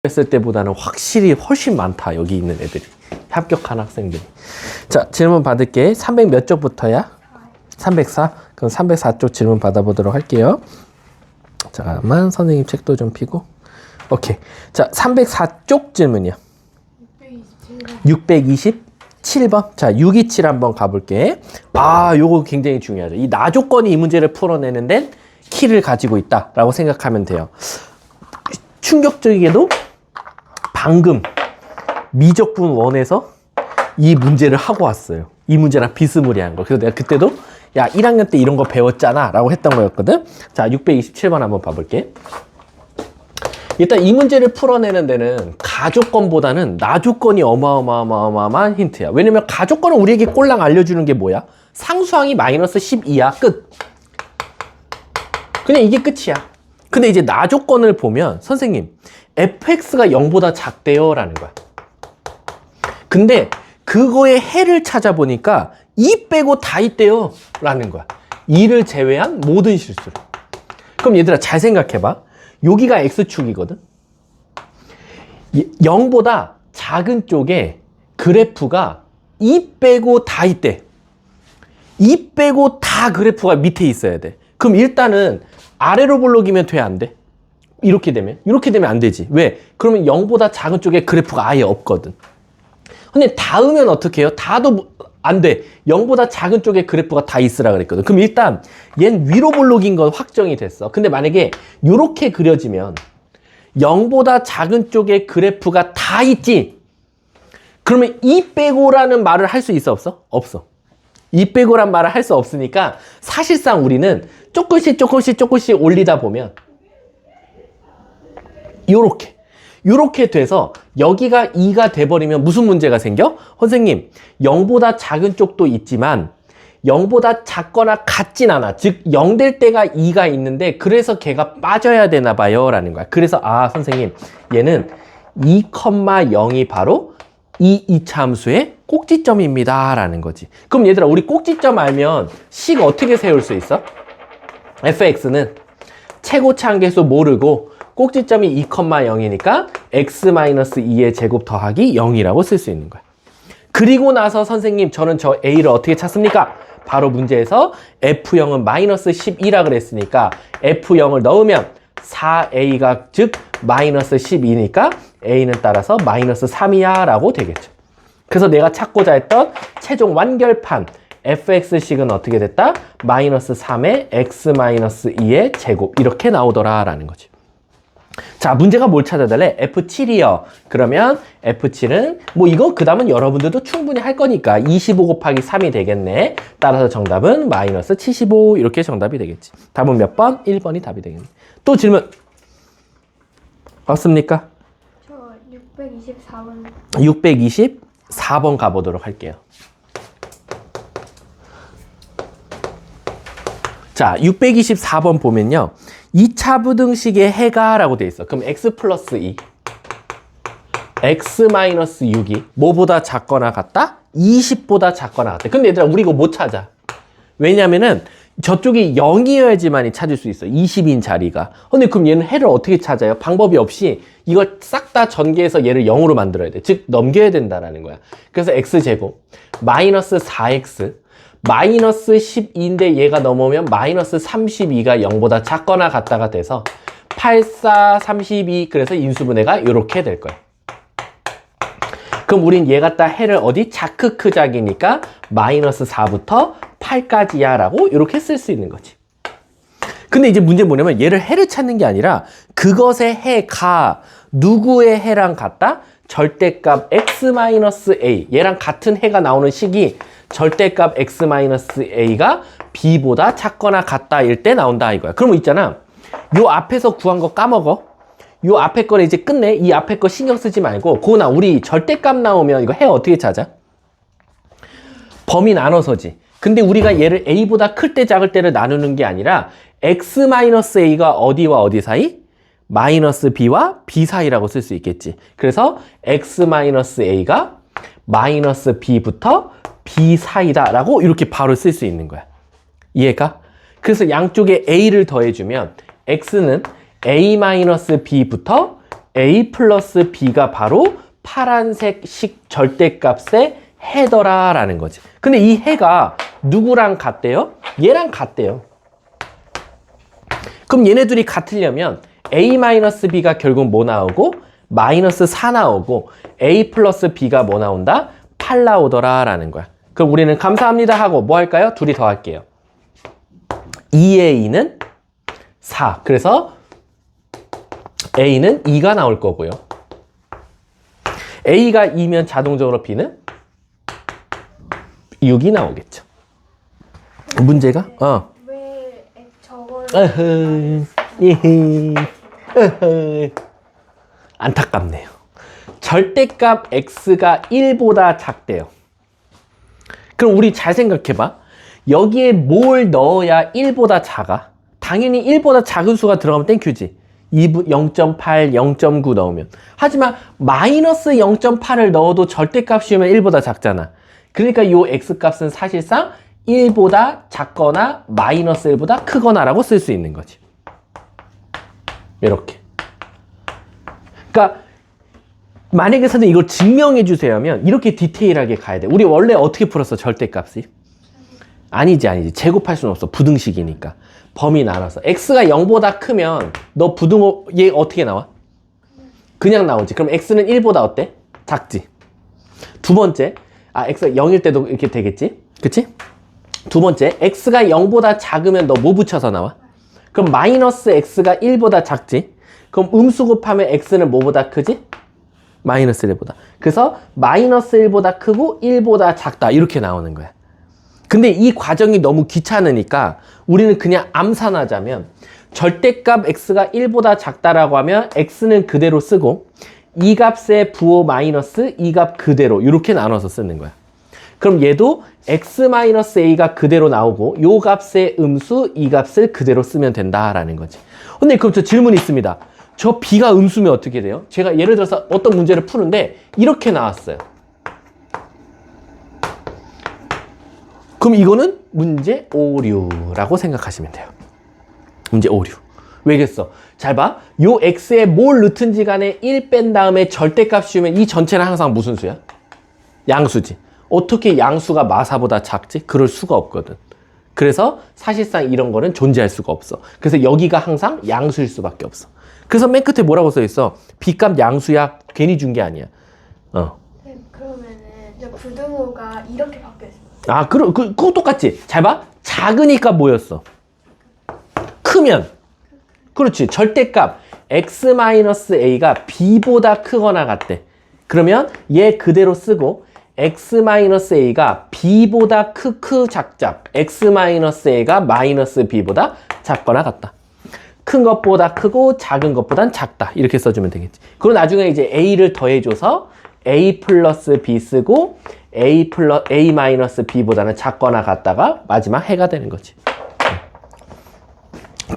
했을 때보다는 확실히 훨씬 많다. 여기 있는 애들이. 합격한 학생들이. 자, 질문 받을게. 300 몇 쪽부터야? 304? 그럼 304쪽 질문 받아보도록 할게요. 잠깐만 선생님 책도 좀 피고. 오케이. 자, 304쪽 질문이요. 627번. 자, 627 한번 가볼게. 아, 요거 굉장히 중요하죠. 이 나조건이 이 문제를 풀어내는 데는 키를 가지고 있다라고 생각하면 돼요. 충격적이게도 방금 미적분 1에서 이 문제를 하고 왔어요. 이 문제랑 비스무리한 거. 그래서 내가 그때도 야 1학년 때 이런 거 배웠잖아 라고 했던 거였거든. 자, 627번 한번 봐볼게. 일단 이 문제를 풀어내는 데는 가조건보다는 나조건이 어마어마한 힌트야. 왜냐면 가조건은 우리에게 꼴랑 알려주는 게 뭐야? 상수항이 마이너스 12야. 끝. 그냥 이게 끝이야. 근데 이제 나조건을 보면 선생님 fx가 0보다 작대요 라는 거야. 근데 그거의 해를 찾아보니까 2 빼고 다 있대요 라는 거야. 2를 제외한 모든 실수를. 그럼 얘들아 잘 생각해봐. 여기가 x축이거든. 0보다 작은 쪽에 그래프가 2 빼고 다 있대. 2 빼고 다 그래프가 밑에 있어야 돼. 그럼 일단은 아래로 볼록이면 돼, 안 돼? 이렇게 되면 안 되지. 왜? 그러면 0보다 작은 쪽에 그래프가 아예 없거든. 근데 닿으면 어떻게 해요? 닿아도 안 돼. 0보다 작은 쪽에 그래프가 다 있으라 그랬거든. 그럼 일단 얜 위로 볼록인 건 확정이 됐어. 근데 만약에 이렇게 그려지면 0보다 작은 쪽에 그래프가 다 있지. 그러면 2 빼고라는 말을 할 수 있어, 없어? 없어. 2 빼고란 말을 할 수 없으니까 사실상 우리는 조금씩 올리다 보면 요렇게 돼서 여기가 2가 돼버리면 무슨 문제가 생겨? 선생님 0보다 작은 쪽도 있지만 0보다 작거나 같진 않아. 즉 0 될 때가 2가 있는데 그래서 걔가 빠져야 되나 봐요 라는 거야. 그래서 아 선생님 얘는 2,0이 바로 이 이차함수의 꼭지점입니다 라는 거지. 그럼 얘들아 우리 꼭지점 알면 식 어떻게 세울 수 있어? fx는 최고차항계수 모르고 꼭지점이 2,0이니까 x-2의 제곱 더하기 0이라고 쓸 수 있는 거야. 그리고 나서 선생님 저는 저 a를 어떻게 찾습니까? 바로 문제에서 f0은 마이너스 12라 그랬으니까 f0을 넣으면 4a가 즉 마이너스 12니까 a는 따라서 마이너스 3이야 라고 되겠죠. 그래서 내가 찾고자 했던 최종 완결판 fx식은 어떻게 됐다? 마이너스 3의 x-2의 제곱 이렇게 나오더라 라는 거지. 자, 문제가 뭘 찾아달래? F7이요. 그러면 F7은 뭐 이거 그 다음은 여러분들도 충분히 할 거니까 25 곱하기 3이 되겠네. 따라서 정답은 마이너스 75 이렇게 정답이 되겠지. 답은 몇 번? 1번이 답이 되겠네. 또 질문 없습니까? 저 624번. 624번 가보도록 할게요. 자, 624번 보면요. 2차 부등식의 해가 라고 돼 있어. 그럼 x 플러스 2, x 마이너스 6이 뭐보다 작거나 같다? 20보다 작거나 같다. 근데 얘들아 우리 이거 못 찾아. 왜냐면은 저쪽이 0이어야지만이 찾을 수 있어. 20인 자리가. 근데 그럼 얘는 해를 어떻게 찾아요? 방법이 없이 이걸 싹 다 전개해서 얘를 0으로 만들어야 돼. 즉 넘겨야 된다라는 거야. 그래서 x제곱 마이너스 4x 마이너스 12인데 얘가 넘으면 마이너스 32가 0보다 작거나 같다가 돼서 8, 4, 32 그래서 인수분해가 이렇게 될 거야. 그럼 우린 얘 갖다 해를 어디? 자크크작이니까 마이너스 4부터 8까지야 라고 이렇게 쓸 수 있는 거지. 근데 이제 문제는 뭐냐면 얘를 해를 찾는 게 아니라 그것의 해가 누구의 해랑 같다? 절대값 x-a 얘랑 같은 해가 나오는 식이 절대값 x-a가 b보다 작거나 같다 일 때 나온다 이거야. 그러면 있잖아. 요 앞에서 구한 거 까먹어. 요 앞에 거는 이제 끝내. 이 앞에 거 신경 쓰지 말고 고나 우리 절대값 나오면 이거 해 어떻게 찾아? 범위 나눠서지. 근데 우리가 얘를 a보다 클 때 작을 때를 나누는 게 아니라 x-a가 어디와 어디 사이? 마이너스 b와 b 사이라고 쓸 수 있겠지. 그래서 x-a가 마이너스 b부터 b 사이다 라고 이렇게 바로 쓸 수 있는 거야. 이해가? 그래서 양쪽에 a를 더해주면 x는 a-b부터 a 플러스 b가 바로 파란색식 절대값의 해더라라는 거지. 근데 이 해가 누구랑 같대요? 얘랑 같대요. 그럼 얘네들이 같으려면 a-b가 결국 뭐 나오고 마이너스 4 나오고 a 플러스 b가 뭐 나온다? 8 나오더라라는 거야. 그럼 우리는 감사합니다 하고 뭐 할까요? 둘이 더 할게요. 2a는 4. 그래서 a는 2가 나올 거고요. a가 2면 자동적으로 b는 6이 나오겠죠. 문제가? 왜 저걸 안타깝네요. 절대값 x가 1보다 작대요. 그럼 우리 잘 생각해봐. 여기에 뭘 넣어야 1보다 작아? 당연히 1보다 작은 수가 들어가면 땡큐지. 0.8, 0.9 넣으면. 하지만 마이너스 0.8을 넣어도 절대값이면 1보다 작잖아. 그러니까 이 x값은 사실상 1보다 작거나 마이너스 1보다 크거나 라고 쓸 수 있는 거지. 이렇게. 그러니까 만약에 선생님 이걸 증명해 주세요 하면 이렇게 디테일하게 가야 돼. 우리 원래 어떻게 풀었어? 절대값이? 아니지. 제곱할 수는 없어. 부등식이니까. 범위 나눠서. x가 0보다 크면 너 부등호 얘 어떻게 나와? 그냥 나오지. 그럼 x는 1보다 어때? 작지. 두 번째, x가 0일 때도 이렇게 되겠지? 그치? 두 번째, x가 0보다 작으면 너 뭐 붙여서 나와? 그럼 마이너스 x가 1보다 작지? 그럼 음수 곱하면 x는 뭐보다 크지? 마이너스 1보다. 그래서 마이너스 1보다 크고 1보다 작다. 이렇게 나오는 거야. 근데 이 과정이 너무 귀찮으니까 우리는 그냥 암산하자면 절대값 x가 1보다 작다라고 하면 x는 그대로 쓰고 이 값의 부호 마이너스 이 값 그대로 이렇게 나눠서 쓰는 거야. 그럼 얘도 x-a가 그대로 나오고 요 값의 음수 이 값을 그대로 쓰면 된다라는 거지. 근데 그럼 저 질문이 있습니다. 저 b가 음수면 어떻게 돼요? 제가 예를 들어서 어떤 문제를 푸는데 이렇게 나왔어요. 그럼 이거는 문제 오류라고 생각하시면 돼요. 문제 오류. 왜겠어? 잘 봐. 요 x에 뭘 넣든지 간에 1 뺀 다음에 절대값 씌우면 이 전체는 항상 무슨 수야? 양수지. 어떻게 양수가 마사보다 작지? 그럴 수가 없거든. 그래서 사실상 이런 거는 존재할 수가 없어. 그래서 여기가 항상 양수일 수밖에 없어. 그래서 맨 끝에 뭐라고 써 있어? b값 양수야. 괜히 준 게 아니야. 그러면은 저 부등호가 이렇게 바뀌었어요. 그거 똑같지? 잘 봐. 작으니까 뭐였어? 크면. 그렇지. 절대값 x-a가 b보다 크거나 같대. 그러면 얘 그대로 쓰고 x-a가 b보다 작작 x-a가 마이너스 b보다 작거나 같다. 큰 것보다 크고 작은 것보단 작다. 이렇게 써주면 되겠지. 그리고 나중에 이제 a를 더해줘서 a 플러스 b 쓰고 a 마이너스 b보다는 작거나 같다가 마지막 해가 되는 거지.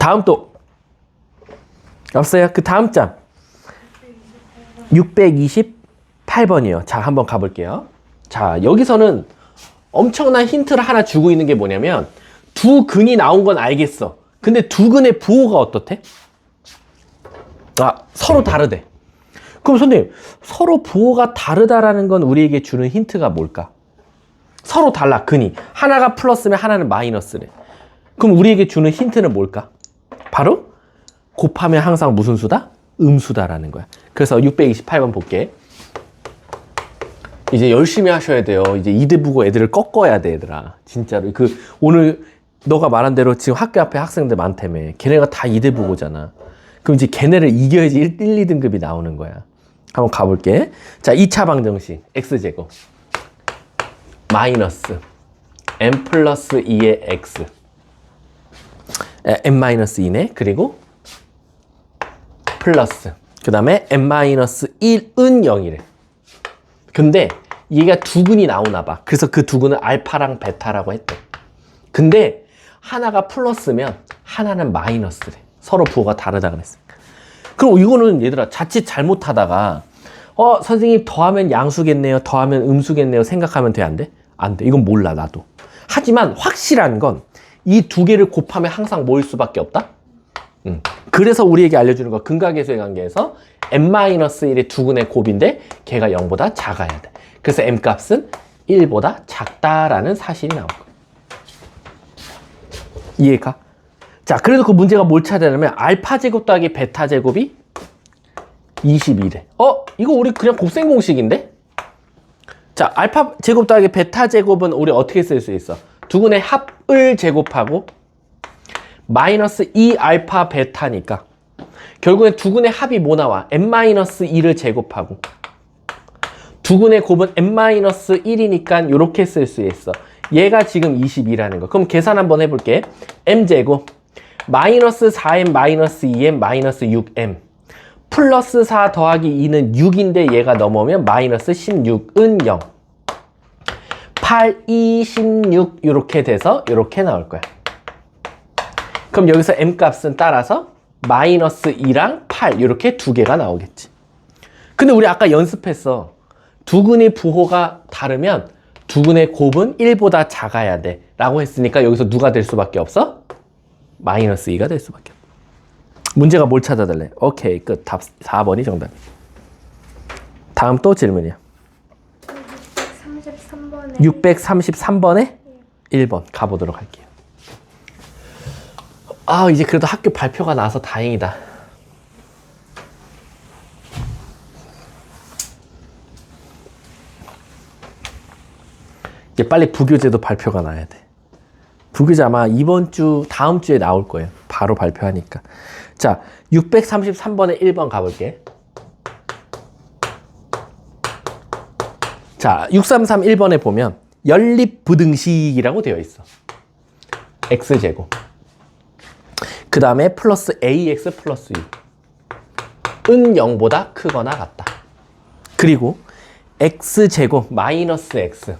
다음 또 없어요? 그 다음 장 628번이요. 자, 한번 가볼게요. 자, 여기서는 엄청난 힌트를 하나 주고 있는 게 뭐냐면 두 근이 나온 건 알겠어. 근데 두 근의 부호가 어떻대? 서로 다르대. 그럼 선생님, 서로 부호가 다르다라는 건 우리에게 주는 힌트가 뭘까? 서로 달라, 근이. 하나가 플러스면 하나는 마이너스래. 그럼 우리에게 주는 힌트는 뭘까? 바로 곱하면 항상 무슨 수다? 음수다라는 거야. 그래서 628번 볼게. 이제 열심히 하셔야 돼요. 이제 이대부고 애들을 꺾어야 돼, 얘들아. 진짜로. 오늘 너가 말한 대로 지금 학교 앞에 학생들 많다며. 걔네가 다 이대부고잖아. 그럼 이제 걔네를 이겨야지 1, 2등급이 나오는 거야. 한번 가볼게. 자, 2차 방정식. x제곱. 마이너스. m 플러스 2의 x. m-2네. 그리고 플러스. 그 다음에 m-1은 0이래. 근데 얘가 두 근이 나오나 봐. 그래서 그 두 근은 알파랑 베타라고 했대. 근데 하나가 플러스면 하나는 마이너스래. 서로 부호가 다르다 그랬으니까. 그럼 이거는 얘들아 자칫 잘못하다가 선생님 더하면 양수겠네요. 더하면 음수겠네요. 생각하면 돼, 안 돼? 안 돼. 이건 몰라, 나도. 하지만 확실한 건 이 두 개를 곱하면 항상 뭐일 수밖에 없다? 그래서 우리에게 알려주는 거 근각계수의 관계에서 n-1의 두근의 곱인데 걔가 0보다 작아야 돼. 그래서 m 값은 1보다 작다라는 사실이 나온 거야. 이해가? 자, 그래서 그 문제가 뭘 찾아내냐면 알파 제곱 더하기 베타 제곱이 22래. 이거 우리 그냥 곱셈 공식인데? 자, 알파 제곱 더하기 베타 제곱은 우리 어떻게 쓸 수 있어? 두근의 합을 제곱하고 마이너스 2 알파 베타니까 결국엔 두근의 합이 뭐 나와? n-2를 제곱하고 두근의 곱은 n-1이니까 이렇게 쓸 수 있어. 얘가 지금 22라는 거. 그럼 계산 한번 해볼게. m제곱 마이너스 4m 마이너스 2m 마이너스 6m 플러스 4 더하기 2는 6인데 얘가 넘어오면 마이너스 16은 0 8, 2, 16 이렇게 돼서 이렇게 나올 거야. 그럼 여기서 m 값은 따라서 마이너스 2랑 8 이렇게 두 개가 나오겠지. 근데 우리 아까 연습했어. 두근의 부호가 다르면 두근의 곱은 1보다 작아야 돼 라고 했으니까 여기서 누가 될 수밖에 없어? 마이너스 2가 될 수밖에 없어. 문제가 뭘 찾아달래? 오케이, 끝. 답 4번이 정답. 다음 또 질문이야. 633번에 1번 가보도록 할게요. 이제 그래도 학교 발표가 나서 다행이다. 이제 빨리 부교재도 발표가 나야 돼. 부교재 아마 다음 주에 나올 거예요. 바로 발표하니까. 자, 633번에 1번 가볼게. 자, 6331번에 보면 연립부등식이라고 되어 있어. x제곱. 그 다음에 플러스 ax 플러스 6은 0보다 크거나 같다. 그리고 x제곱 마이너스 x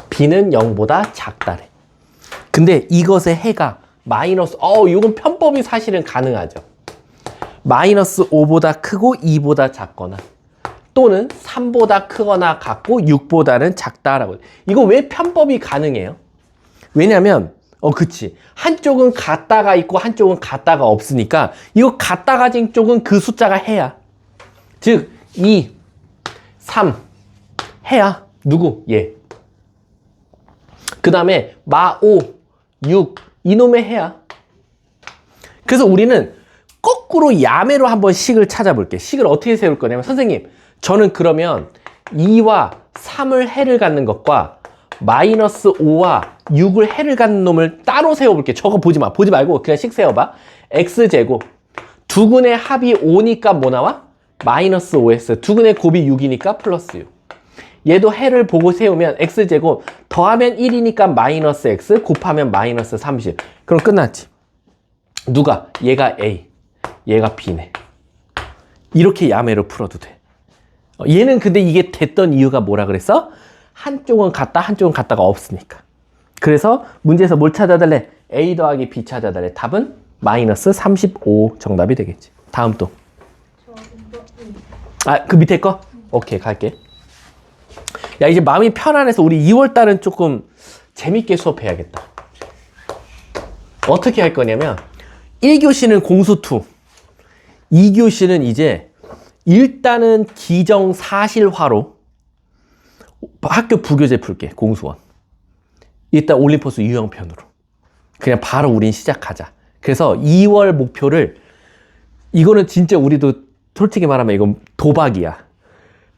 b는 0보다 작다래. 근데 이것의 해가 마이너스, 이건 편법이 사실은 가능하죠. 마이너스 5보다 크고 2보다 작거나 또는 3보다 크거나 같고 6보다는 작다라고. 이거 왜 편법이 가능해요? 왜냐면 그치. 한쪽은 같다가 있고 한쪽은 같다가 없으니까 이거 같다 가진 쪽은 그 숫자가 해야. 즉 2, 3 해야 누구? 얘. 그 다음에 마 5, 6 이놈의 해야. 그래서 우리는 거꾸로 야매로 한번 식을 찾아볼게. 식을 어떻게 세울 거냐면 선생님 저는 그러면 2와 3을 해를 갖는 것과 마이너스 5와 6을 해를 갖는 놈을 따로 세워볼게. 저거 보지 마. 보지 말고 그냥 식 세워봐. x제곱 두근의 합이 5니까 뭐 나와? 마이너스 5x. 두근의 곱이 6이니까 플러스 6. 얘도 해를 보고 세우면 x제곱 더하면 1이니까 마이너스 x 곱하면 마이너스 30. 그럼 끝났지. 누가? 얘가 a, 얘가 b네. 이렇게 야매로 풀어도 돼. 얘는 근데 이게 됐던 이유가 뭐라 그랬어? 한쪽은 같다, 한쪽은 같다가 없으니까. 그래서 문제에서 뭘 찾아달래? a 더하기 b 찾아달래. 답은 마이너스 35 정답이 되겠지. 다음 또. 그 밑에 거? 오케이, 갈게. 야, 이제 마음이 편안해서 우리 2월달은 조금 재밌게 수업해야겠다. 어떻게 할 거냐면 1교시는 공수2, 2교시는 이제 일단은 기정사실화로 학교 부교재 풀게. 공수원. 일단 올림포스 유형편으로. 그냥 바로 우린 시작하자. 그래서 2월 목표를, 이거는 진짜 우리도 솔직히 말하면 이건 도박이야.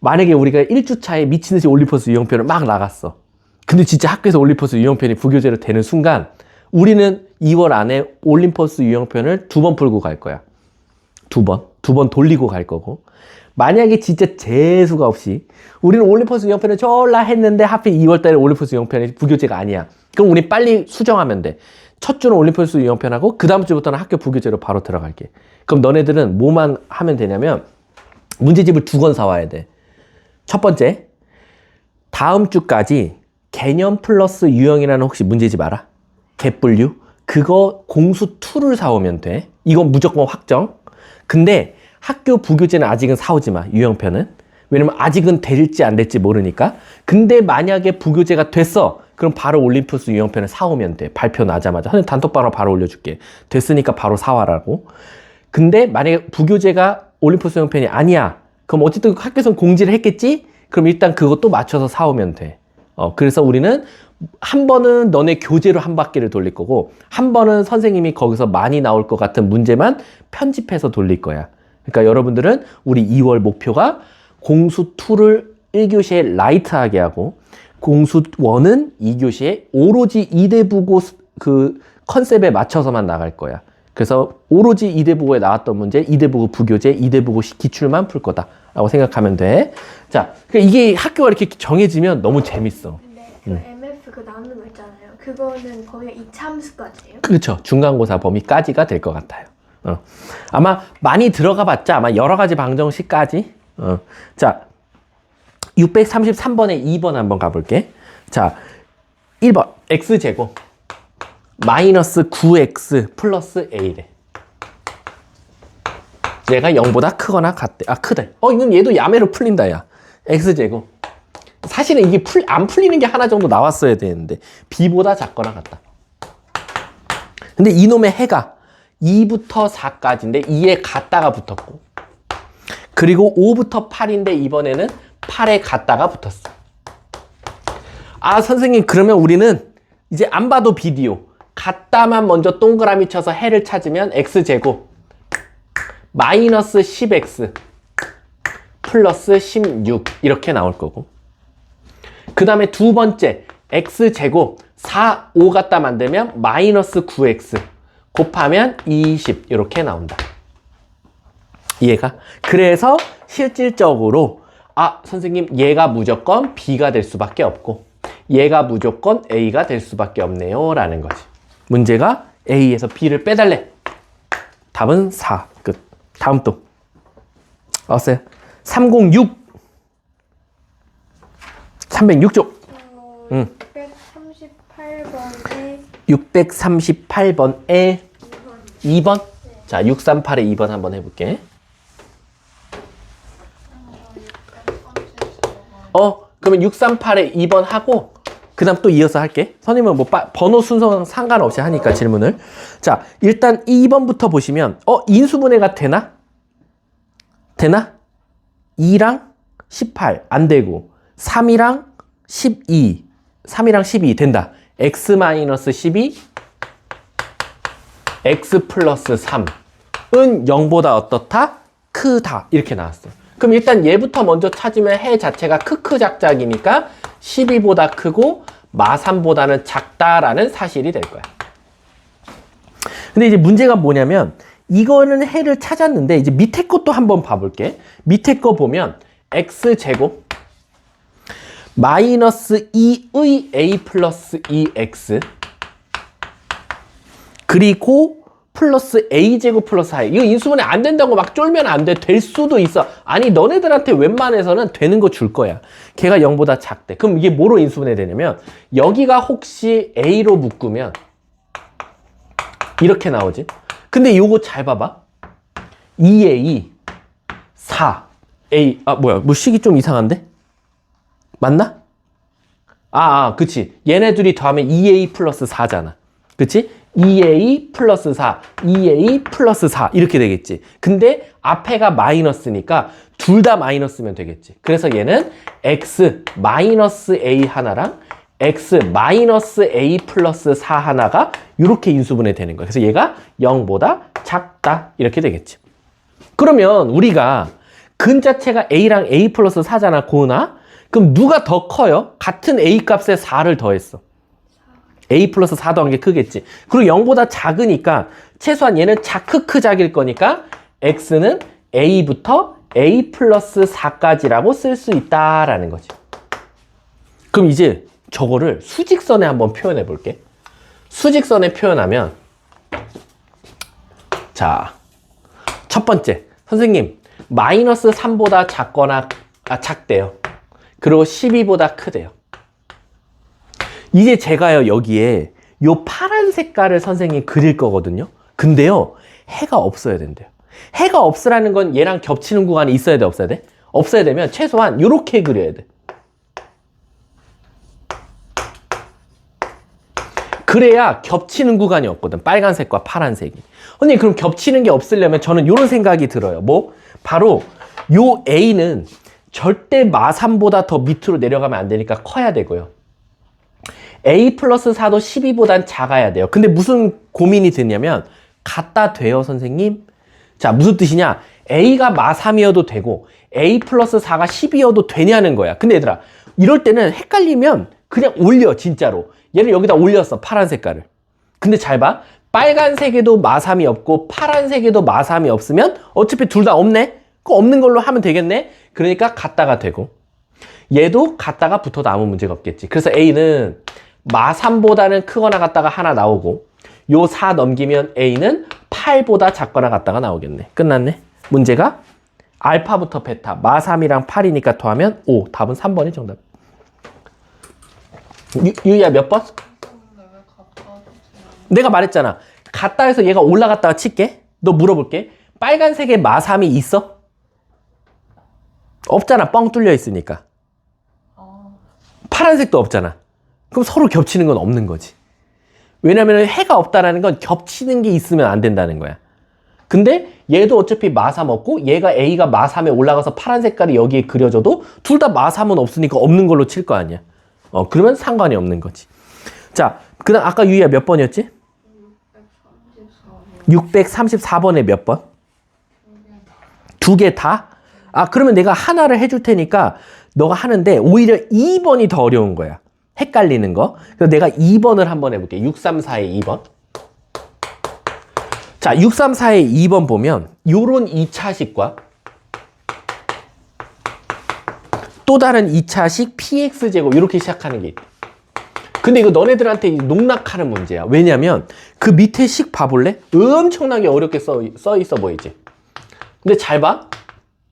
만약에 우리가 1주차에 미친듯이 올림포스 유형편을 막 나갔어. 근데 진짜 학교에서 올림포스 유형편이 부교재로 되는 순간 우리는 2월 안에 올림포스 유형편을 2번 풀고 갈 거야. 2번 돌리고 갈 거고. 만약에 진짜 재수가 없이 우리는 올림포스 유형편을 졸라 했는데 하필 2월달에 올림포스 유형편이 부교재가 아니야. 그럼 우리 빨리 수정하면 돼. 첫 주는 올림포스 유형편하고 그 다음 주부터는 학교 부교재로 바로 들어갈게. 그럼 너네들은 뭐만 하면 되냐면 문제집을 2권 사와야 돼. 첫 번째, 다음 주까지 개념 플러스 유형이라는 혹시 문제집 알아? 개뿔류? 그거 공수2를 사오면 돼. 이건 무조건 확정. 근데 학교 부교재는 아직은 사오지 마. 유형편은. 왜냐면 아직은 될지 안 될지 모르니까. 근데 만약에 부교재가 됐어. 그럼 바로 올림푸스 유형편을 사오면 돼. 발표 나자마자. 선생님 단톡방으로 바로 올려줄게. 됐으니까 바로 사와라고. 근데 만약에 부교재가 올림푸스 유형편이 아니야. 그럼 어쨌든 학교에서 공지를 했겠지? 그럼 일단 그것도 맞춰서 사오면 돼. 그래서 우리는 한 번은 너네 교재로 한 바퀴를 돌릴 거고, 한 번은 선생님이 거기서 많이 나올 것 같은 문제만 편집해서 돌릴 거야. 그러니까 여러분들은 우리 2월 목표가 공수 2를 1교시에 라이트하게 하고, 공수 1은 2교시에 오로지 2대부고 그 컨셉에 맞춰서만 나갈 거야. 그래서 오로지 2대부고에 나왔던 문제, 2대부고 부교재, 2대부고 기출만 풀 거다 라고 생각하면 돼. 자, 그러니까 이게 학교가 이렇게 정해지면 너무 재밌어. 근데 그 MF 그 나누는 거 있잖아요. 그거는 범위가 2차 함수까지예요? 그렇죠. 중간고사 범위까지가 될 것 같아요. 아마 많이 들어가 봤자 아마 여러 가지 방정식까지. 자, 633번에 2번 한번 가볼게. 자, 1번 x제곱 마이너스 9x 플러스 a래. 얘가 0보다 크거나 같대. 아, 크대. 이건 얘도 야매로 풀린다, 야. x제곱. 사실은 이게 안 풀리는 게 하나 정도 나왔어야 되는데 b보다 작거나 같다. 근데 이놈의 해가 2부터 4까지인데 2에 같다가 붙었고, 그리고 5부터 8인데 이번에는 8에 같다가 붙었어. 아, 선생님, 그러면 우리는 이제 안 봐도 비디오 같다만 먼저 동그라미 쳐서 해를 찾으면 x제곱 마이너스 10x 플러스 16 이렇게 나올 거고, 그 다음에 두 번째 x제곱 4, 5 갖다 만들면 마이너스 9x 곱하면 20 이렇게 나온다. 이해가? 그래서 실질적으로 선생님 얘가 무조건 b가 될 수밖에 없고 얘가 무조건 a가 될 수밖에 없네요 라는 거지. 문제가 a에서 b를 빼달래. 답은 4. 끝. 다음 또 왔어요. 306 306쪽 638번에 2번. 자, 638에 2번 한번 해볼게. 그러면 638에 2번 하고 그 다음 또 이어서 할게. 선생님은 뭐 번호 순서는 상관없이 하니까 질문을. 자, 일단 2번부터 보시면 인수분해가 되나? 되나? 2랑 18 안 되고 3이랑 12 3이랑 12 된다. x-12 x 플러스 3은 0보다 어떻다? 크다. 이렇게 나왔어. 그럼 일단 얘부터 먼저 찾으면 해 자체가 크크작작이니까 12보다 크고 마3보다는 작다라는 사실이 될 거야. 근데 이제 문제가 뭐냐면 이거는 해를 찾았는데 이제 밑에 것도 한번 봐볼게. 밑에 거 보면 x제곱 마이너스 2의 a 플러스 2x 그리고 플러스 a제곱 플러스 4. 이거 인수분해 안 된다고 막 쫄면 안 돼. 될 수도 있어. 아니, 너네들한테 웬만해서는 되는 거 줄 거야. 걔가 0보다 작대. 그럼 이게 뭐로 인수분해 되냐면 여기가 혹시 a로 묶으면 이렇게 나오지. 근데 요거 잘 봐봐. 2a 4a 뭐야, 뭐 식이 좀 이상한데? 맞나? 그치. 얘네 둘이 더하면 2a 플러스 4잖아. 그치? 2a 플러스 4, 2a 플러스 4 이렇게 되겠지. 근데 앞에가 마이너스니까 둘 다 마이너스면 되겠지. 그래서 얘는 x 마이너스 a 하나랑 x 마이너스 a 플러스 4 하나가 이렇게 인수분해 되는 거야. 그래서 얘가 0보다 작다 이렇게 되겠지. 그러면 우리가 근 자체가 a랑 a 플러스 4잖아, 고은아. 그럼 누가 더 커요? 같은 a 값에 4를 더했어. a 플러스 4 더한 게 크겠지. 그리고 0보다 작으니까 최소한 얘는 크크작일 거니까 x는 a부터 a 플러스 4까지라고 쓸 수 있다라는 거지. 그럼 이제 저거를 수직선에 한번 표현해 볼게. 수직선에 표현하면 자, 첫 번째 선생님 마이너스 3보다 작대요. 그리고 12보다 크대요. 이제 제가요 여기에 요 파란 색깔을 선생님이 그릴 거거든요. 근데요 해가 없어야 된대요. 해가 없으라는 건 얘랑 겹치는 구간이 있어야 돼, 없어야 돼? 없어야 되면 최소한 요렇게 그려야 돼. 그래야 겹치는 구간이 없거든. 빨간색과 파란색이. 언니 그럼 겹치는 게 없으려면 저는 이런 생각이 들어요. 뭐? 바로 요 A는 절대 마3보다 더 밑으로 내려가면 안 되니까 커야 되고요. A 플러스 4도 12보단 작아야 돼요. 근데 무슨 고민이 드냐면 갖다 돼요 선생님? 자 무슨 뜻이냐? A가 마3이어도 되고 A 플러스 4가 10이어도 되냐는 거야. 근데 얘들아 이럴 때는 헷갈리면 그냥 올려 진짜로. 얘를 여기다 올렸어 파란 색깔을. 근데 잘 봐. 빨간색에도 마3이 없고 파란색에도 마3이 없으면 어차피 둘 다 없네? 그 없는 걸로 하면 되겠네? 그러니까 갖다가 되고 얘도 갖다가 붙어도 아무 문제가 없겠지. 그래서 A는 마3보다는 크거나 같다가 하나 나오고 요 4 넘기면 A는 8보다 작거나 같다가 나오겠네. 끝났네. 문제가 알파부터 베타 마3이랑 8이니까 더하면 5. 답은 3번이 정답. 유야 몇 번? 내가 말했잖아. 갔다 해서 얘가 올라갔다가 칠게. 너 물어볼게. 빨간색에 마3이 있어? 없잖아. 뻥 뚫려 있으니까. 파란색도 없잖아. 그럼 서로 겹치는 건 없는 거지. 왜냐면 해가 없다라는 건 겹치는 게 있으면 안 된다는 거야. 근데 얘도 어차피 마3 없고 얘가 A가 마3에 올라가서 파란 색깔이 여기에 그려져도 둘 다 마3은 없으니까 없는 걸로 칠 거 아니야. 그러면 상관이 없는 거지. 자, 그 다음 아까 유희야 몇 번이었지? 634번에 몇 번? 두 개 다? 아, 그러면 내가 하나를 해줄 테니까 너가 하는데 오히려 2번이 더 어려운 거야. 헷갈리는 거. 그래서 내가 2번을 한번 해볼게. 634의 2번. 자, 634의 2번 보면 요런 2차식과 또 다른 2차식 px제곱 이렇게 시작하는 게 있대. 근데 이거 너네들한테 농락하는 문제야. 왜냐면 그 밑에 식 봐볼래? 엄청나게 어렵게 써 있어 보이지? 근데 잘 봐.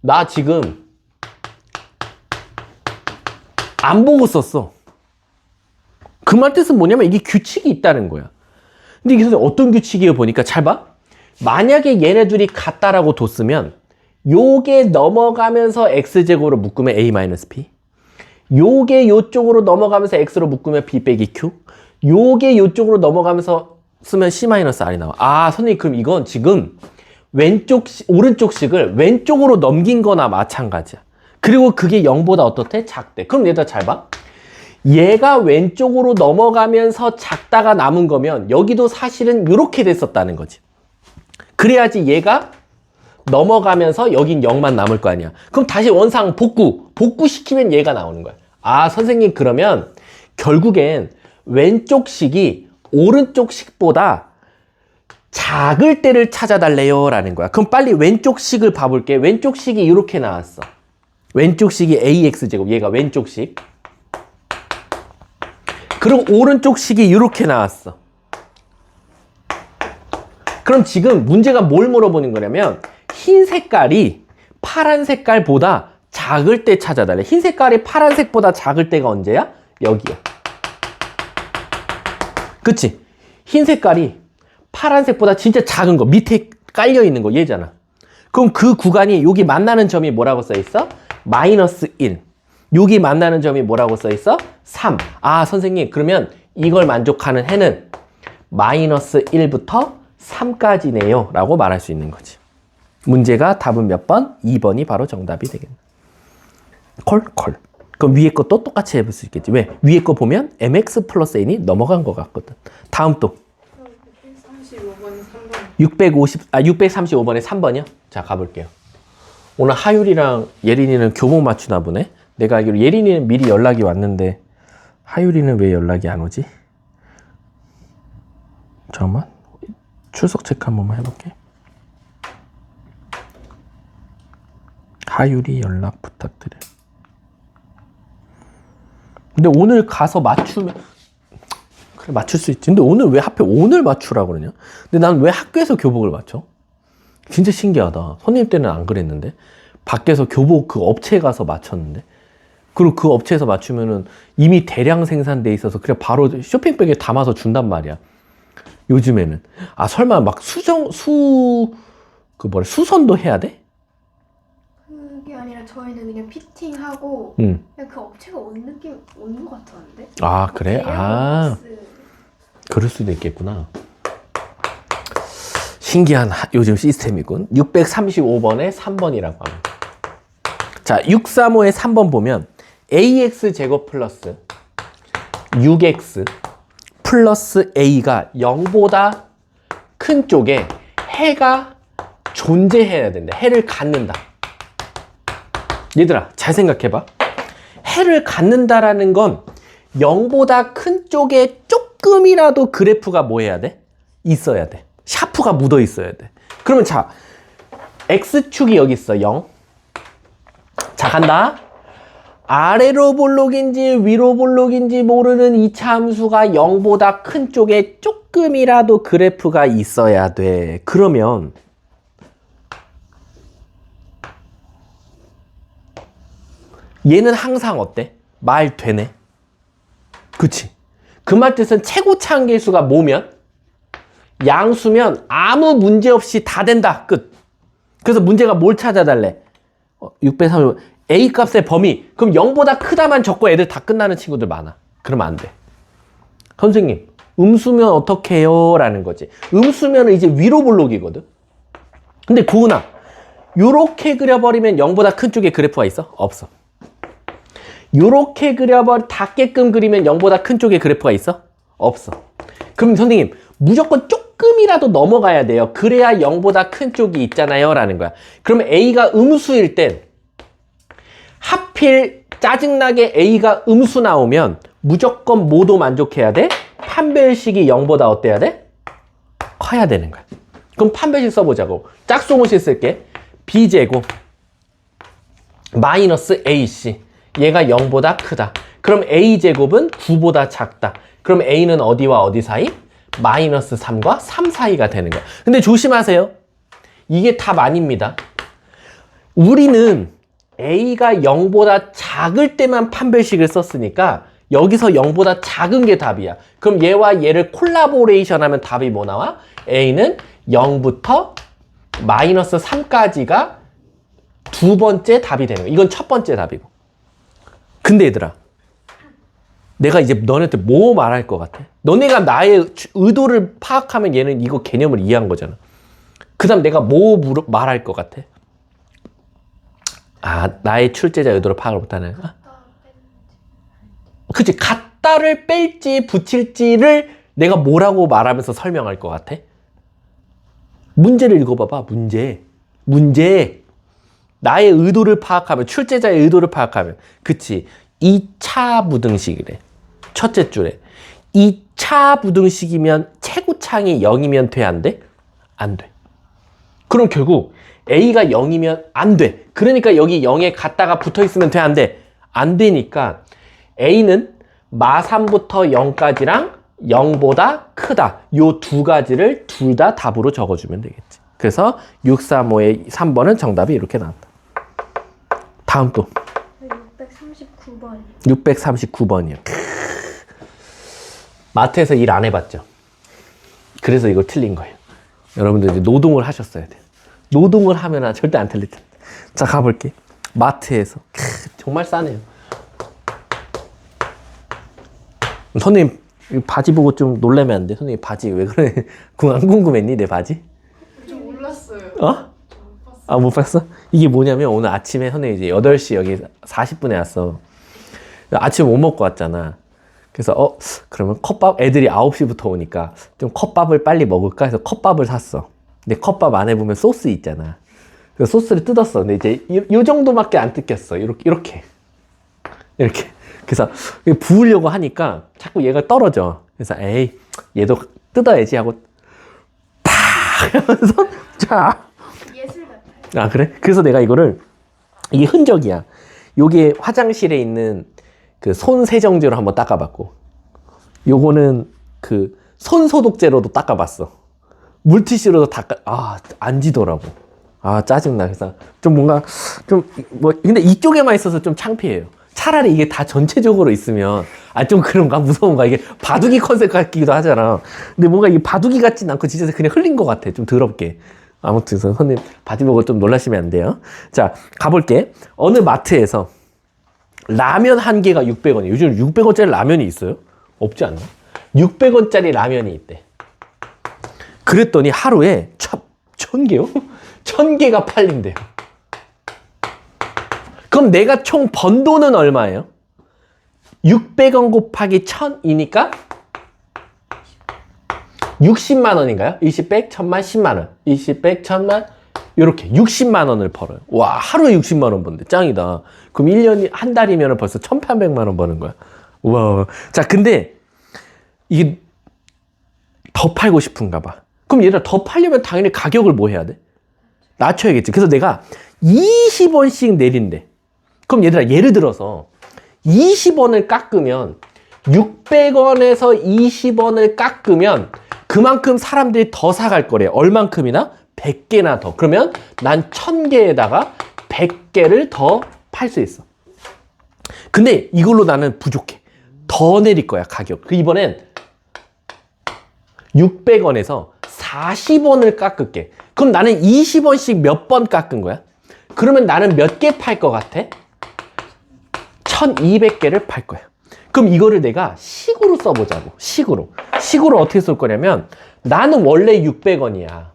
나 지금 안 보고 썼어. 그 말 뜻은 뭐냐면 이게 규칙이 있다는 거야. 근데 이게 어떤 규칙이에요 보니까 잘 봐. 만약에 얘네 둘이 같다라고 뒀으면 요게 넘어가면서 x제곱으로 묶으면 a-p 요게 요쪽으로 넘어가면서 x로 묶으면 b 빼기 q 요게 요쪽으로 넘어가면서 쓰면 c-r이 나와. 아 선생님 그럼 이건 지금 오른쪽 식을 왼쪽으로 넘긴 거나 마찬가지야. 그리고 그게 0보다 어떻대? 작대. 그럼 얘들아 잘 봐. 얘가 왼쪽으로 넘어가면서 작다가 남은 거면 여기도 사실은 이렇게 됐었다는 거지. 그래야지 얘가 넘어가면서 여긴 0만 남을 거 아니야. 그럼 다시 원상 복구시키면 얘가 나오는 거야. 아 선생님 그러면 결국엔 왼쪽 식이 오른쪽 식보다 작을 때를 찾아달래요 라는 거야. 그럼 빨리 왼쪽 식을 봐볼게. 왼쪽 식이 이렇게 나왔어. 왼쪽 식이 ax제곱. 얘가 왼쪽 식. 그리고 오른쪽 식이 이렇게 나왔어. 그럼 지금 문제가 뭘 물어보는 거냐면 흰 색깔이 파란 색깔보다 작을 때 찾아달래. 흰 색깔이 파란색보다 작을 때가 언제야? 여기야. 그치? 흰 색깔이 파란색보다 진짜 작은 거 밑에 깔려 있는 거 얘잖아. 그럼 그 구간이 여기 만나는 점이 뭐라고 써 있어? 마이너스 1. 여기 만나는 점이 뭐라고 써 있어? 3. 아 선생님 그러면 이걸 만족하는 해는 마이너스 1부터 3까지네요 라고 말할 수 있는 거지. 문제가 답은 몇 번? 2번이 바로 정답이 되겠네. 콜. 그럼 위에 것도 똑같이 해볼 수 있겠지. 왜? 위에 거 보면 mx 플러스 n이 넘어간 것 같거든. 다음 또 635번에 3번이요? 자 가볼게요. 오늘 하율이랑 예린이는 교복 맞추나 보네. 내가 알기로 예린이는 미리 연락이 왔는데 하율이는 왜 연락이 안 오지? 잠깐만 출석 체크 한 번만 해볼게. 하율이 연락 부탁드려. 근데 오늘 가서 맞추면 그래 맞출 수 있지. 근데 오늘 왜 하필 오늘 맞추라고 그러냐? 근데 난 왜 학교에서 교복을 맞춰? 진짜 신기하다. 선생님 때는 안 그랬는데 밖에서 교복 그 업체에 가서 맞췄는데 그리고 그 업체에서 맞추면은 이미 대량 생산돼 있어서 그냥 바로 쇼핑백에 담아서 준단 말이야. 요즘에는 아 설마 막 수선도 해야 돼? 그게 아니라 저희는 그냥 피팅하고 그냥 그 업체가 온 느낌 온 것 같았는데. 아 그래? 아 대량 박스. 그럴 수도 있겠구나. 신기한 요즘 시스템이군. 635번에 3번이라고 합니다. 자, 635의 3번 보면 ax 제곱 플러스 6x 플러스 a가 0보다 큰 쪽에 해가 존재해야 된다. 해를 갖는다. 얘들아, 잘 생각해봐. 해를 갖는다라는 건 0보다 큰 쪽에 조금이라도 그래프가 뭐 해야 돼? 있어야 돼. 샤프가 묻어 있어야 돼. 그러면 자, x축이 여기 있어. 0. 자, 간다. 아래로 볼록인지 위로 볼록인지 모르는 이차 함수가 0보다 큰 쪽에 조금이라도 그래프가 있어야 돼. 그러면 얘는 항상 어때? 말 되네. 그치? 그 말 뜻은 최고차 한계수가 뭐면? 양수면 아무 문제 없이 다 된다. 끝. 그래서 문제가 뭘 찾아달래? 630 a 값의 범위. 그럼 0보다 크다만 적고 애들 다 끝나는 친구들 많아. 그러면 안 돼. 선생님, 음수면 어떻게 해요? 라는 거지. 음수면은 이제 위로 볼록이거든. 근데 구은아, 요렇게 그려버리면 0보다 큰 쪽에 그래프가 있어? 없어. 요렇게 닿게끔 그리면 0보다 큰 쪽에 그래프가 있어? 없어. 그럼 선생님, 무조건 조금이라도 넘어가야 돼요. 그래야 0보다 큰 쪽이 있잖아요. 라는 거야. 그러면 A가 음수일 땐 하필 짜증나게 A가 음수 나오면 무조건 뭐도 만족해야 돼? 판별식이 0보다 어때야 돼? 커야 되는 거야. 그럼 판별식 써보자고. 짝수공식 쓸게. B제곱 마이너스 AC. 얘가 0보다 크다. 그럼 A제곱은 9보다 작다. 그럼 A는 어디와 어디 사이? 마이너스 3과 3 사이가 되는 거야. 근데 조심하세요. 이게 답 아닙니다. 우리는 A가 0보다 작을 때만 판별식을 썼으니까 여기서 0보다 작은 게 답이야. 그럼 얘와 얘를 콜라보레이션 하면 답이 뭐 나와? A는 0부터 마이너스 3까지가 두 번째 답이 되는 거야. 이건 첫 번째 답이고. 근데 얘들아, 내가 이제 너네한테 뭐 말할 것 같아? 너네가 나의 의도를 파악하면 얘는 이거 개념을 이해한 거잖아. 그 다음 내가 뭐 말할 것 같아? 아, 나의 출제자 의도를 파악을 못하는. 그치, 갖다를 뺄지 붙일지를 내가 뭐라고 말하면서 설명할 것 같아? 문제를 읽어봐봐. 문제. 나의 의도를 파악하면, 출제자의 의도를 파악하면, 그치, 2차 부등식이래. 첫째 줄에 2차 부등식이면 최고차항이 0이면 돼, 안 돼? 안 돼. 그럼 결국 A가 0이면 안 돼. 그러니까 여기 0에 갖다가 붙어 있으면 돼, 안 돼? 안 되니까 A는 마3부터 0까지랑 0보다 크다. 요 두 가지를 둘 다 답으로 적어주면 되겠지. 그래서 635의 3번은 정답이 이렇게 나왔다. 다음 또 639번. 639번이요. 마트에서 일 안 해봤죠? 그래서 이거 틀린 거예요. 여러분들 이제 노동을 하셨어야 돼요. 노동을 하면 절대 안 틀릴 텐데. 자, 가볼게. 마트에서. 정말 싸네요. 선생님, 바지 보고 좀 놀라면 안 돼? 선생님, 바지 왜 그래? 안 궁금했니, 내 바지? 좀 몰랐어요. 어? 아, 못 봤어? 이게 뭐냐면 오늘 아침에 선생님 이제 8시 여기 40분에 왔어. 아침 못 먹고 왔잖아. 그래서 그러면 컵밥 애들이 9시부터 오니까 좀 컵밥을 빨리 먹을까 해서 컵밥을 샀어. 근데 컵밥 안에 보면 소스 있잖아. 그래서 소스를 뜯었어. 근데 이제 이 정도밖에 안 뜯겼어. 이렇게. 그래서 부으려고 하니까 자꾸 얘가 떨어져. 그래서 에이, 얘도 뜯어야지 하고 팍 하면서 자. 예술 같아요. 아, 그래? 그래서 내가 이게 흔적이야. 요게 화장실에 있는 그 손 세정제로 한번 닦아봤고, 요거는 그 손 소독제로도 닦아봤어. 물티슈로도 안 지더라고. 아, 짜증나. 그래서 좀 뭔가 근데 이쪽에만 있어서 좀 창피해요. 차라리 이게 다 전체적으로 있으면 좀 그런가? 무서운가? 이게 바둑이 컨셉 같기도 하잖아. 근데 뭔가 이게 바둑이 같진 않고 진짜 그냥 흘린 것 같아. 좀 더럽게. 아무튼 선생님 바지 보고 좀 놀라시면 안 돼요. 자, 가볼게. 어느 마트에서 라면 한 개가 600원이에요. 요즘 600원짜리 라면이 있어요? 없지 않나? 600원짜리 라면이 있대. 그랬더니 하루에 1000개요? 1000개가 팔린대요. 그럼 내가 총 번 돈은 얼마예요? 600원 곱하기 1000이니까 60만 원인가요? 20, 100, 1000만, 10만 원. 20, 100, 1000만, 요렇게 60만 원을 벌어요. 와, 하루에 60만 원 번대. 짱이다. 그럼 1년이, 한 달이면 벌써 1800만 원 버는 거야. 와. 자, 근데 이게 더 팔고 싶은가 봐. 그럼 얘들아, 더 팔려면 당연히 가격을 뭐 해야 돼? 낮춰야겠지. 그래서 내가 20원씩 내린대. 그럼 얘들아, 예를 들어서 20원을 깎으면 600원에서 20원을 깎으면 그만큼 사람들이 더 사갈 거래. 얼만큼이나? 100개나 더. 그러면 난 1000개에다가 100개를 더 팔 수 있어. 근데 이걸로 나는 부족해. 더 내릴 거야, 가격. 그 이번엔 600원에서 40원을 깎을게. 그럼 나는 20원씩 몇 번 깎은 거야? 그러면 나는 몇 개 팔 것 같아? 1200개를 팔 거야. 그럼 이거를 내가 식으로 써보자고. 식으로. 식으로 어떻게 쓸 거냐면 나는 원래 600원이야.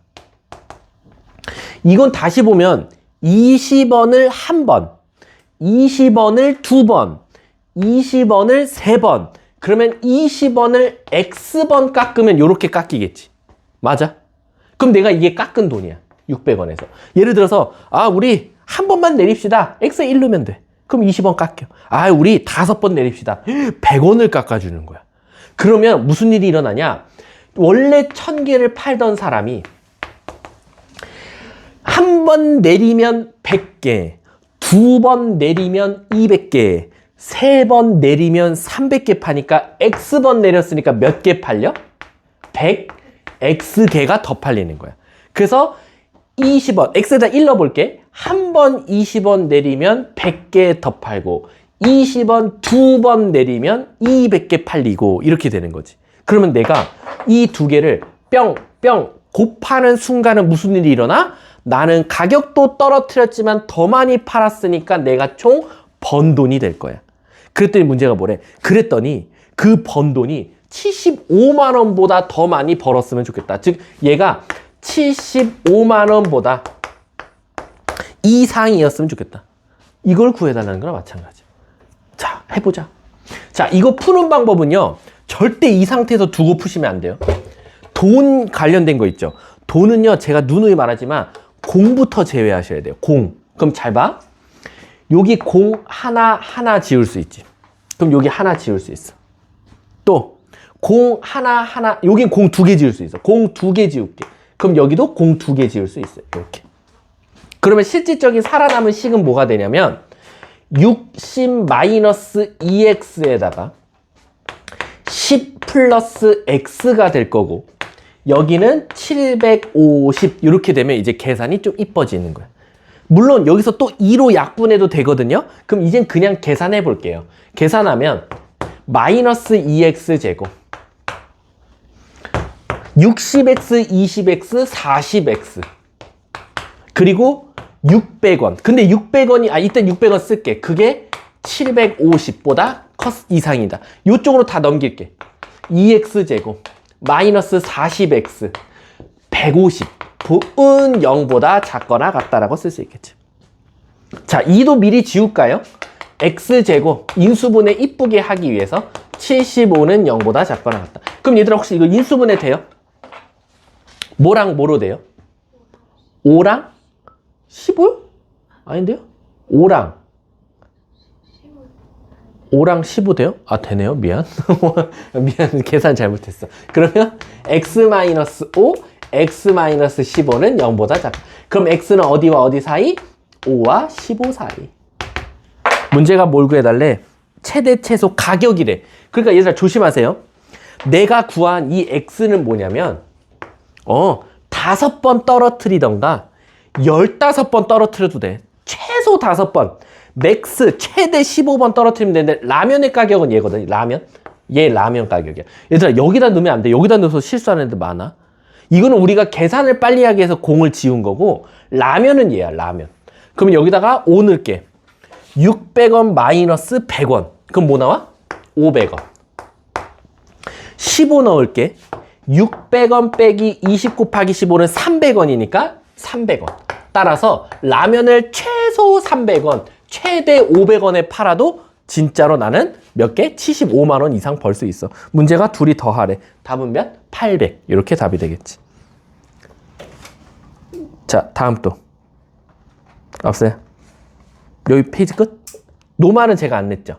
이건 다시 보면 20원을 한 번, 20원을 두 번, 20원을 세 번. 그러면 20원을 X번 깎으면 이렇게 깎이겠지. 맞아? 그럼 내가 이게 깎은 돈이야. 600원에서. 예를 들어서 우리 한 번만 내립시다. X 1루면 돼. 그럼 20원 깎여. 우리 5번 내립시다. 100원을 깎아주는 거야. 그러면 무슨 일이 일어나냐? 원래 1000개를 팔던 사람이 한 번 내리면 100개, 두 번 내리면 200개, 세 번 내리면 300개 파니까 X번 내렸으니까 몇 개 팔려? 100 X개가 더 팔리는 거야. 그래서 20원, X에다 1 넣어볼게. 한 번 20원 내리면 100개 더 팔고 20원 두 번 내리면 200개 팔리고 이렇게 되는 거지. 그러면 내가 이 두 개를 뿅뿅 곱하는 순간은 무슨 일이 일어나? 나는 가격도 떨어뜨렸지만 더 많이 팔았으니까 내가 총 번 돈이 될 거야. 그랬더니 문제가 뭐래? 그랬더니 그 번 돈이 75만 원보다 더 많이 벌었으면 좋겠다. 즉 얘가 75만 원보다 이상이었으면 좋겠다. 이걸 구해달라는 거랑 마찬가지. 자, 해보자. 자, 이거 푸는 방법은요. 절대 이 상태에서 두고 푸시면 안 돼요. 돈 관련된 거 있죠. 돈은요. 제가 누누이 말하지만 공부터 제외하셔야 돼요. 공. 그럼 잘 봐. 여기 공 하나 지울 수 있지. 그럼 여기 하나 지울 수 있어. 또 공 하나 여긴 공 2개 지울 수 있어. 공 2개 지울게. 그럼 여기도 공 2개 지울 수 있어요. 이렇게. 그러면 실질적인 살아남은 식은 뭐가 되냐면 60-2x에다가 10 플러스 x가 될 거고 여기는 750 이렇게 되면 이제 계산이 좀 이뻐지는 거야. 물론 여기서 또 2로 약분해도 되거든요. 그럼 이젠 그냥 계산해 볼게요. 계산하면 마이너스 2x 제곱 60x, 20x, 40x 그리고 600원. 근데 600원이 일단 600원 쓸게. 그게 750보다 이상이다. 이쪽으로 다 넘길게. 2x 제곱 마이너스 40x 150 은 0보다 작거나 같다라고 쓸 수 있겠지. 자, 2도 미리 지울까요? x제곱 인수분해 이쁘게 하기 위해서 75는 0보다 작거나 같다. 그럼 얘들아 혹시 이거 인수분해 돼요? 뭐랑 뭐로 돼요? 5랑 15요? 아닌데요? 5랑 15 돼요? 되네요. 미안. 미안. 계산 잘못했어. 그러면 x-5, x-15는 0보다 작다. 그럼 x는 어디와 어디 사이? 5와 15 사이. 문제가 뭘 구해달래? 최대 최소 가격이래. 그러니까 얘들아 조심하세요. 내가 구한 이 x는 뭐냐면 5번 떨어뜨리던가 15번 떨어뜨려도 돼. 최소 5번. 맥스 최대 15번 떨어뜨리면 되는데 라면의 가격은 얘거든. 라면. 얘 라면 가격이야. 얘들아 여기다 넣으면 안 돼. 여기다 넣어서 실수하는 애들 많아. 이거는 우리가 계산을 빨리 하기 위해서 공을 지운 거고 라면은 얘야. 라면. 그럼 여기다가 5 넣을게. 600원 마이너스 100원. 그럼 뭐 나와? 500원. 15 넣을게. 600원 빼기 20 곱하기 15는 300원이니까 300원. 따라서 라면을 최소 300원, 최대 500원에 팔아도 진짜로 나는 몇 개? 75만 원 이상 벌 수 있어. 문제가 둘이 더하래. 답은 몇? 800. 이렇게 답이 되겠지. 자, 다음 또. 없어요? 여기 페이지 끝? 노말은 제가 안 냈죠.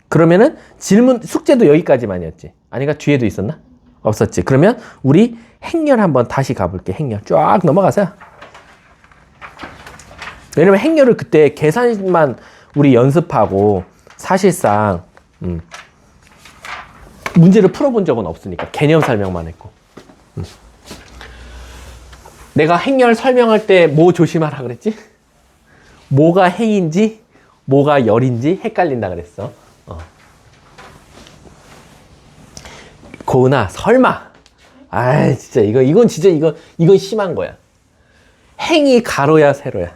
그러면은 질문, 숙제도 여기까지만이었지. 아니가 뒤에도 있었나? 없었지. 그러면 우리 행렬 한번 다시 가볼게. 행렬 쫙 넘어가세요. 왜냐면 행렬을 그때 계산만 우리 연습하고 사실상 문제를 풀어본 적은 없으니까 개념 설명만 했고. 내가 행렬 설명할 때 뭐 조심하라 그랬지? 뭐가 행인지 뭐가 열인지 헷갈린다 그랬어. 고은아, 설마. 아, 진짜 이건 진짜 이건 심한 거야. 행이 가로야 세로야?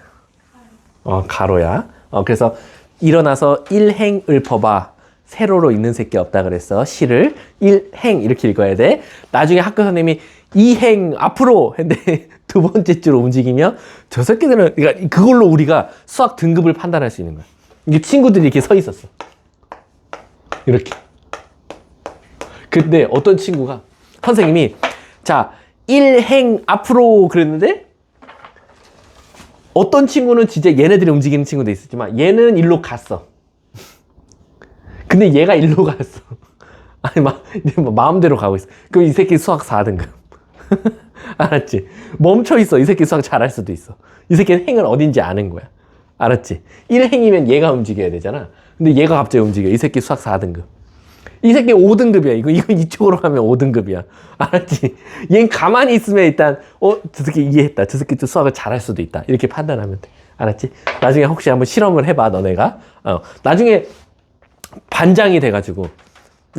가로야. 그래서 일어나서 일행 읊어봐. 세로로 있는 새끼 없다 그랬어. 시를 일행 이렇게 읽어야 돼. 나중에 학교 선생님이 이행 앞으로 했는데 두 번째 줄 움직이면 저 새끼들은, 그러니까 그걸로 우리가 수학 등급을 판단할 수 있는 거야. 이게 친구들이 이렇게 서 있었어. 이렇게. 근데 어떤 친구가 선생님이 자, 일행 앞으로 그랬는데 어떤 친구는 진짜 얘네들이 움직이는 친구도 있었지만 얘는 일로 갔어. 근데 얘가 일로 갔어. 아니 마음대로 가고 있어. 그럼 이 새끼 수학 4등급. 알았지? 멈춰 있어. 이 새끼 수학 잘할 수도 있어. 이 새끼는 행을 어딘지 아는 거야. 알았지? 1행이면 얘가 움직여야 되잖아. 근데 얘가 갑자기 움직여. 이 새끼 수학 4등급. 이 새끼 5등급이야. 이건 이쪽으로 가면 5등급이야. 알았지? 얘는 가만히 있으면 일단 저 새끼 이해했다. 저 새끼 또 수학을 잘할 수도 있다. 이렇게 판단하면 돼. 알았지? 나중에 혹시 한번 실험을 해봐. 너네가. 나중에 반장이 돼가지고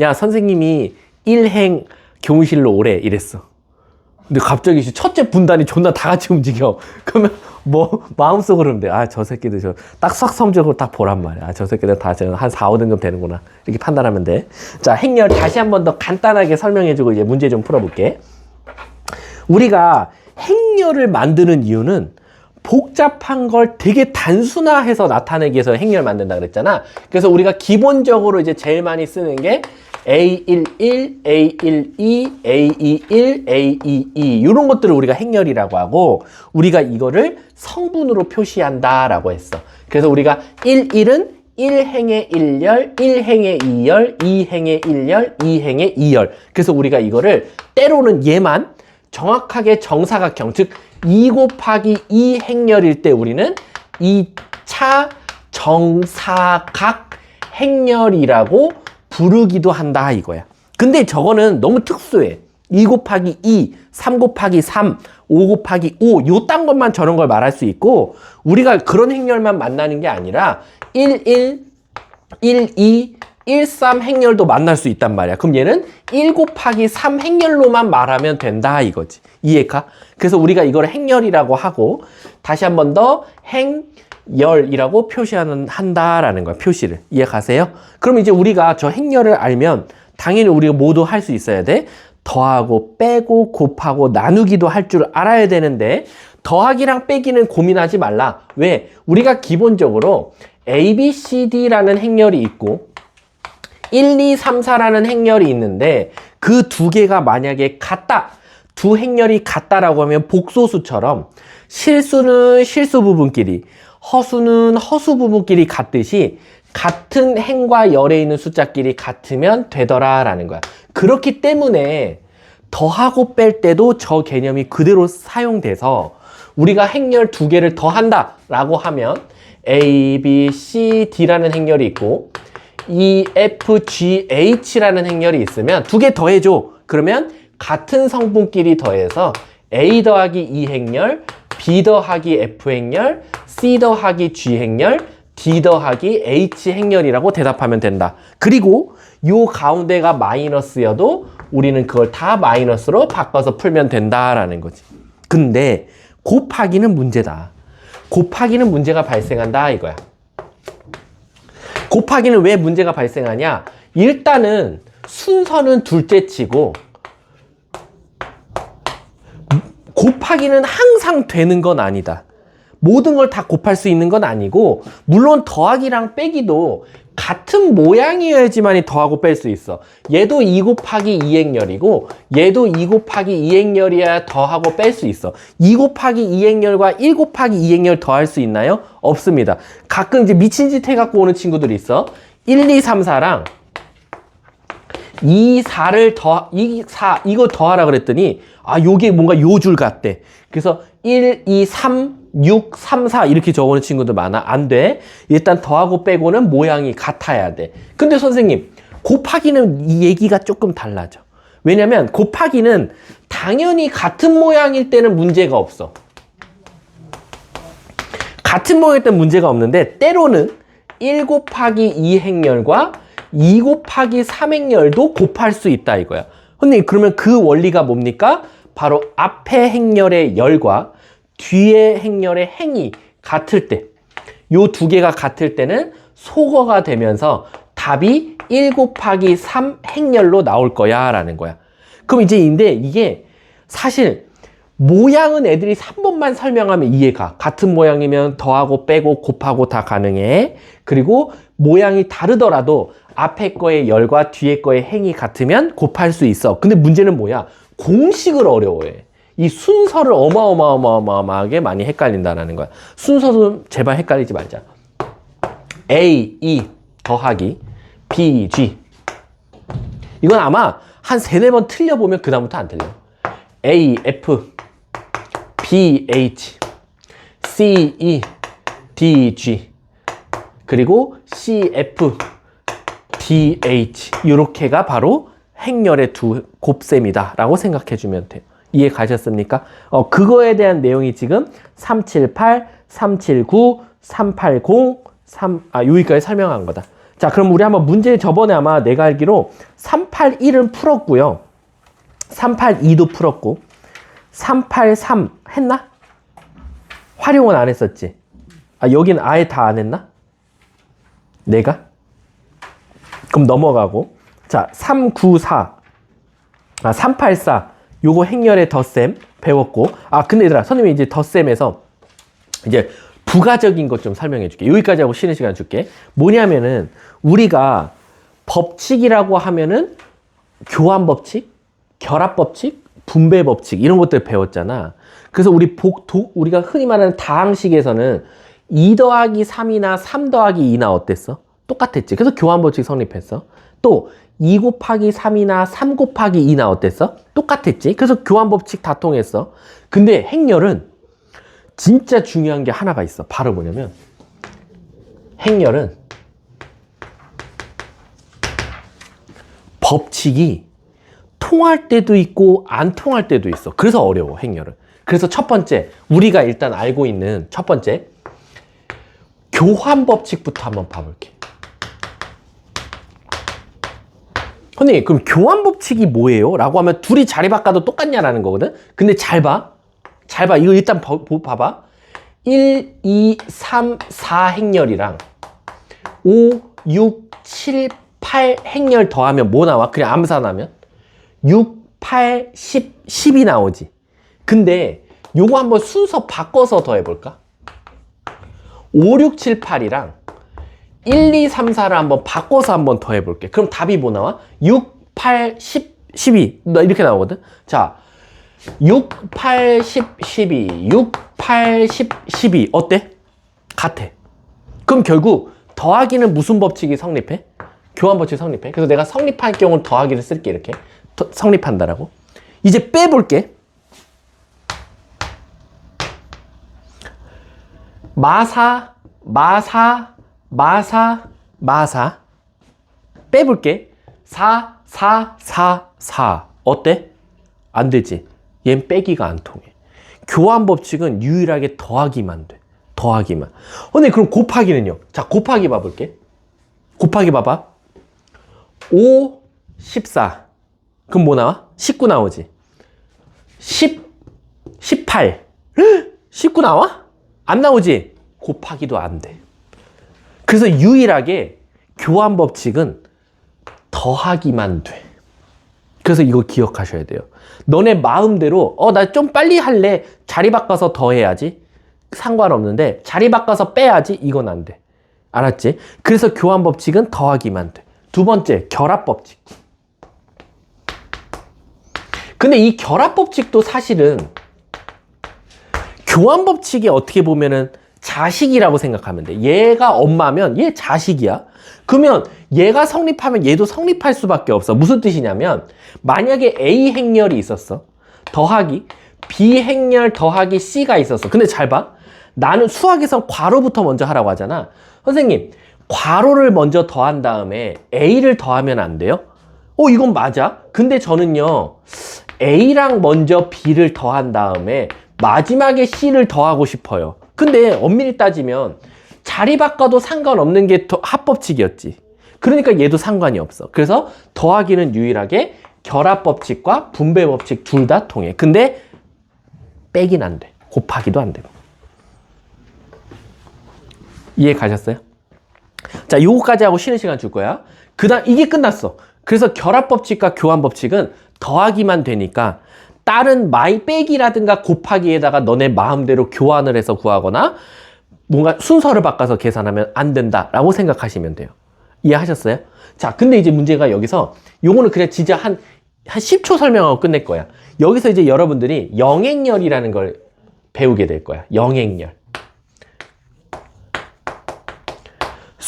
야, 선생님이 1행 교무실로 오래 이랬어. 근데 갑자기 첫째 분단이 존나 다 같이 움직여. 그러면 뭐 마음속으로 하면 돼. 아, 저 새끼들 딱 수학 성적으로 딱 보란 말이야. 아, 저 새끼들 다 한 4, 5등급 되는구나. 이렇게 판단하면 돼. 자, 행렬 다시 한 번 더 간단하게 설명해주고 이제 문제 좀 풀어볼게. 우리가 행렬을 만드는 이유는 복잡한 걸 되게 단순화해서 나타내기 위해서 행렬 만든다 그랬잖아. 그래서 우리가 기본적으로 이제 제일 많이 쓰는 게 A11, A12, A21, A22 이런 것들을 우리가 행렬이라고 하고 우리가 이거를 성분으로 표시한다라고 했어. 그래서 우리가 11은 1행의 1열, 1행의 2열, 2행의 1열, 2행의 2열. 그래서 우리가 이거를 때로는 얘만 정확하게 정사각형, 즉 2 곱하기 2 행렬일 때 우리는 2차 정사각 행렬이라고 부르기도 한다 이거야. 근데 저거는 너무 특수해. 2 곱하기 2, 3 곱하기 3, 5 곱하기 5 요딴 것만 저런 걸 말할 수 있고 우리가 그런 행렬만 만나는 게 아니라 1, 1, 1, 2, 1, 3 행렬도 만날 수 있단 말이야. 그럼 얘는 1 곱하기 3 행렬로만 말하면 된다 이거지. 이해가? 그래서 우리가 이걸 행렬이라고 하고 다시 한 번 더 행열이라고 한다라는 거야. 표시를. 이해 가세요? 그럼 이제 우리가 저 행렬을 알면 당연히 우리가 모두 할 수 있어야 돼. 더하고 빼고 곱하고 나누기도 할 줄 알아야 되는데 더하기랑 빼기는 고민하지 말라. 왜? 우리가 기본적으로 A, B, C, D라는 행렬이 있고 1, 2, 3, 4라는 행렬이 있는데 그 두 개가 만약에 같다. 두 행렬이 같다라고 하면 복소수처럼 실수는 실수 부분끼리 허수는 허수 부분끼리 같듯이 같은 행과 열에 있는 숫자끼리 같으면 되더라라는 거야. 그렇기 때문에 더하고 뺄 때도 저 개념이 그대로 사용돼서 우리가 행렬 두 개를 더한다 라고 하면 A, B, C, D라는 행렬이 있고 E, F, G, H라는 행렬이 있으면 두 개 더해줘. 그러면 같은 성분끼리 더해서 A 더하기 E 행렬, B 더하기 F 행렬, C 더하기 G 행렬, D 더하기 H 행렬이라고 대답하면 된다. 그리고 요 가운데가 마이너스여도 우리는 그걸 다 마이너스로 바꿔서 풀면 된다라는 거지. 근데 곱하기는 문제다. 곱하기는 문제가 발생한다 이거야. 곱하기는 왜 문제가 발생하냐? 일단은 순서는 둘째 치고 곱하기는 항상 되는 건 아니다. 모든 걸 다 곱할 수 있는 건 아니고 물론 더하기랑 빼기도 같은 모양이어야지만이 더하고 뺄 수 있어. 얘도 2 곱하기 2행렬이고 얘도 2 곱하기 2행렬이어야 더하고 뺄 수 있어. 2 곱하기 2행렬과 1 곱하기 2행렬 더할 수 있나요? 없습니다. 가끔 이제 미친 짓 해갖고 오는 친구들이 있어. 1, 2, 3, 4랑 2, 4를 2, 4 이거 더하라 그랬더니 요게 뭔가 요줄 같대. 그래서 1, 2, 3, 6, 3, 4 이렇게 적어오는 친구들 많아. 안 돼. 일단 더하고 빼고는 모양이 같아야 돼. 근데 선생님, 곱하기는 이 얘기가 조금 달라져. 왜냐면 곱하기는 당연히 같은 모양일 때는 문제가 없어. 같은 모양일 때는 문제가 없는데 때로는 1 곱하기 2행렬과 2 곱하기 3행렬도 곱할 수 있다 이거야. 선생님, 그러면 그 원리가 뭡니까? 바로 앞에 행렬의 열과 뒤에 행렬의 행이 같을 때, 요 두 개가 같을 때는 소거가 되면서 답이 1 곱하기 3 행렬로 나올 거야 라는 거야. 그럼 이제 이게 사실 모양은 애들이 3번만 설명하면 이해가. 같은 모양이면 더하고 빼고 곱하고 다 가능해. 그리고 모양이 다르더라도 앞에 거의 열과 뒤에 거의 행이 같으면 곱할 수 있어. 근데 문제는 뭐야? 공식을 어려워해. 이 순서를 어마어마하게 많이 헷갈린다는 거야. 순서도 제발 헷갈리지 말자. A, E 더하기 B, G. 이건 아마 한 3-4번 틀려보면 그 다음부터 안 틀려. A, F, B, H, C, E, D, G. 그리고 C, F, D, H. 이렇게가 바로 행렬의 두 곱셈이다 라고 생각해 주면 돼요. 이해 가셨습니까? 그거에 대한 내용이 지금 378, 379, 380, 여기까지 설명한 거다. 자, 그럼 우리 한번 문제 저번에 아마 내가 알기로 381은 풀었고요. 382도 풀었고 383 했나? 활용은 안 했었지? 여긴 아예 다 안 했나? 내가? 그럼 넘어가고 자, 394 384 요거 행렬의 덧셈 배웠고 근데 얘들아 선생님이 이제 덧셈에서 이제 부가적인 것 좀 설명해 줄게. 여기까지 하고 쉬는 시간 줄게. 뭐냐면은 우리가 법칙이라고 하면은 교환 법칙, 결합 법칙, 분배 법칙 이런 것들 배웠잖아. 그래서 우리가 흔히 말하는 다항식에서는 2 더하기 3이나 3 더하기 2나 어땠어? 똑같았지. 그래서 교환 법칙 성립했어. 또 2 곱하기 3이나 3 곱하기 2나 어땠어? 똑같았지. 그래서 교환 법칙 다 통했어. 근데 행렬은 진짜 중요한 게 하나가 있어. 바로 뭐냐면 행렬은 법칙이 통할 때도 있고 안 통할 때도 있어. 그래서 어려워, 행렬은. 그래서 첫 번째, 우리가 일단 알고 있는 첫 번째 교환 법칙부터 한번 봐볼게. 선생님, 그럼 교환 법칙이 뭐예요? 라고 하면 둘이 자리 바꿔도 똑같냐라는 거거든? 근데 잘 봐. 잘 봐. 이거 일단 봐봐. 1, 2, 3, 4 행렬이랑 5, 6, 7, 8 행렬 더하면 뭐 나와? 그냥 암산하면 6, 8, 10, 10이 나오지. 근데 요거 한번 순서 바꿔서 더해볼까? 5, 6, 7, 8이랑 1, 2, 3, 4를 한번 바꿔서 한번 더해볼게. 그럼 답이 뭐 나와? 6, 8, 10, 12 이렇게 나오거든? 자, 6, 8, 10, 12 6, 8, 10, 12 어때? 같아. 그럼 결국 더하기는 무슨 법칙이 성립해? 교환 법칙이 성립해. 그래서 내가 성립할 경우 더하기를 쓸게. 이렇게 성립한다라고. 이제 빼볼게. 마사 빼볼게. 4, 4, 4, 4 어때? 안 되지. 얜 빼기가 안 통해. 교환 법칙은 유일하게 더하기만 돼. 더하기만. 근데 그럼 곱하기는요? 자, 곱하기 봐볼게. 곱하기 봐봐. 5, 14. 그럼 뭐 나와? 19 나오지. 10, 18. 19 나와? 안 나오지? 곱하기도 안 돼. 그래서 유일하게 교환 법칙은 더하기만 돼. 그래서 이거 기억하셔야 돼요. 너네 마음대로 나 좀 빨리 할래. 자리 바꿔서 더해야지. 상관없는데 자리 바꿔서 빼야지. 이건 안 돼. 알았지? 그래서 교환 법칙은 더하기만 돼. 두 번째, 결합 법칙. 근데 이 결합 법칙도 사실은 교환 법칙이 어떻게 보면은 자식이라고 생각하면 돼. 얘가 엄마면 얘 자식이야. 그러면 얘가 성립하면 얘도 성립할 수밖에 없어. 무슨 뜻이냐면 만약에 A 행렬이 있었어. 더하기 B 행렬 더하기 C가 있었어. 근데 잘 봐. 나는 수학에선 괄호부터 먼저 하라고 하잖아. 선생님, 괄호를 먼저 더한 다음에 A를 더하면 안 돼요? 이건 맞아. 근데 저는요, A랑 먼저 B를 더한 다음에 마지막에 C를 더하고 싶어요. 근데 엄밀히 따지면 자리 바꿔도 상관없는 게 합법칙이었지. 그러니까 얘도 상관이 없어. 그래서 더하기는 유일하게 결합법칙과 분배법칙 둘 다 통해. 근데 빼긴 안 돼. 곱하기도 안 되고. 이해 가셨어요? 자, 요거까지 하고 쉬는 시간 줄 거야. 그 다음 이게 끝났어. 그래서 결합법칙과 교환법칙은 더하기만 되니까 다른 빼기라든가 곱하기에다가 너네 마음대로 교환을 해서 구하거나 뭔가 순서를 바꿔서 계산하면 안 된다라고 생각하시면 돼요. 이해하셨어요? 자, 근데 이제 문제가 여기서 요거는 그냥 진짜 한 10초 설명하고 끝낼 거야. 여기서 이제 여러분들이 영행렬이라는 걸 배우게 될 거야. 영행렬.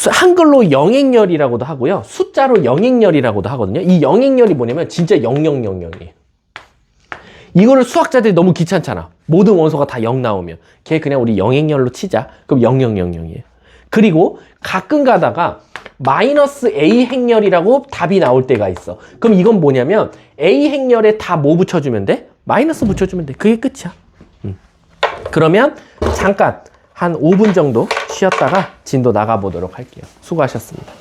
한글로 영행렬이라고도 하고요. 숫자로 영행렬이라고도 하거든요. 이 영행렬이 뭐냐면 진짜 0000이에요. 이거를 수학자들이 너무 귀찮잖아. 모든 원소가 다 0 나오면. 걔 그냥 우리 영행렬로 치자. 그럼 0000이에요. 그리고 가끔 가다가 마이너스 A 행렬이라고 답이 나올 때가 있어. 그럼 이건 뭐냐면 A 행렬에 다 뭐 붙여주면 돼? 마이너스 붙여주면 돼. 그게 끝이야. 그러면 잠깐 한 5분 정도 쉬었다가 진도 나가보도록 할게요. 수고하셨습니다.